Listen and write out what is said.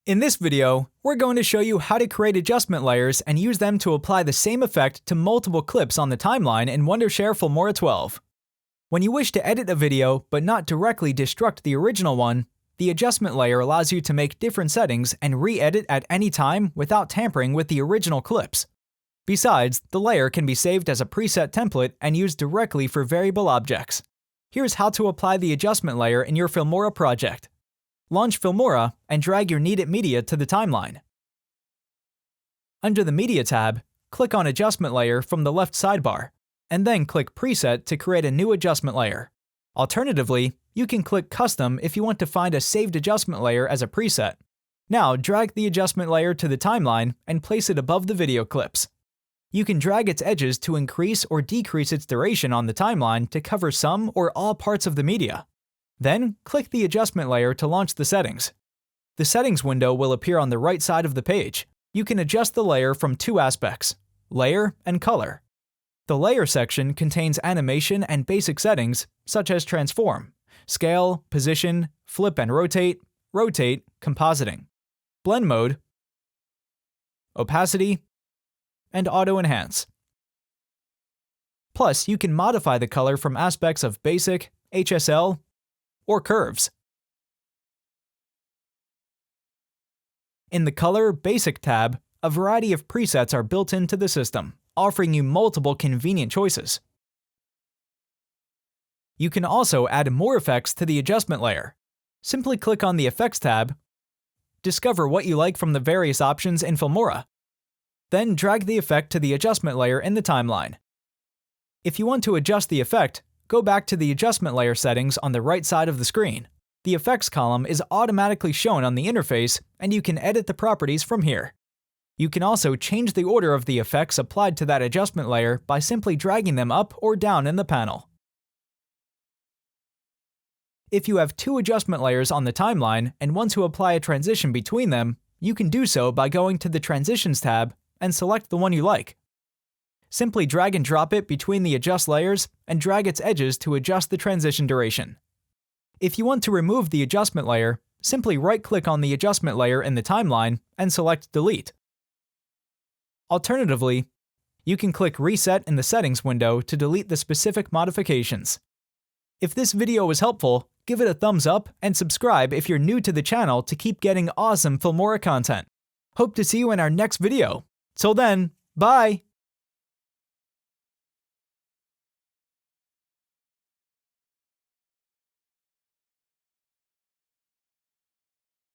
In this video, we're going to show you how to create adjustment layers and use them to apply the same effect to multiple clips on the timeline in Wondershare Filmora 12. When you wish to edit a video but not directly destruct the original one, the adjustment layer allows you to make different settings and re-edit at any time without tampering with the original clips. Besides, the layer can be saved as a preset template and used directly for variable objects. Here's how to apply the adjustment layer in your Filmora project. Launch Filmora and drag your needed media to the timeline. Under the Media tab, click on Adjustment Layer from the left sidebar, and then click Preset to create a new adjustment layer. Alternatively, you can click Custom if you want to find a saved adjustment layer as a preset. Now drag the adjustment layer to the timeline and place it above the video clips. You can drag its edges to increase or decrease its duration on the timeline to cover some or all parts of the media. Then, click the adjustment layer to launch the settings. The settings window will appear on the right side of the page. You can adjust the layer from two aspects: layer and color. The layer section contains animation and basic settings such as transform, scale, position, flip and rotate, compositing, blend mode, opacity, and auto enhance. Plus, you can modify the color from aspects of basic, HSL, or curves. In the Color Basic tab, a variety of presets are built into the system, offering you multiple convenient choices. You can also add more effects to the adjustment layer. Simply click on the Effects tab, discover what you like from the various options in Filmora, then drag the effect to the adjustment layer in the timeline. If you want to adjust the effect, go back to the adjustment layer settings on the right side of the screen. The effects column is automatically shown on the interface, and you can edit the properties from here. You can also change the order of the effects applied to that adjustment layer by simply dragging them up or down in the panel. If you have two adjustment layers on the timeline and want to apply a transition between them, you can do so by going to the Transitions tab and select the one you like. Simply drag and drop it between the adjust layers and drag its edges to adjust the transition duration. If you want to remove the adjustment layer, simply right-click on the adjustment layer in the timeline and select Delete. Alternatively, you can click Reset in the Settings window to delete the specific modifications. If this video was helpful, give it a thumbs up and subscribe if you're new to the channel to keep getting awesome Filmora content. Hope to see you in our next video. Till then, bye!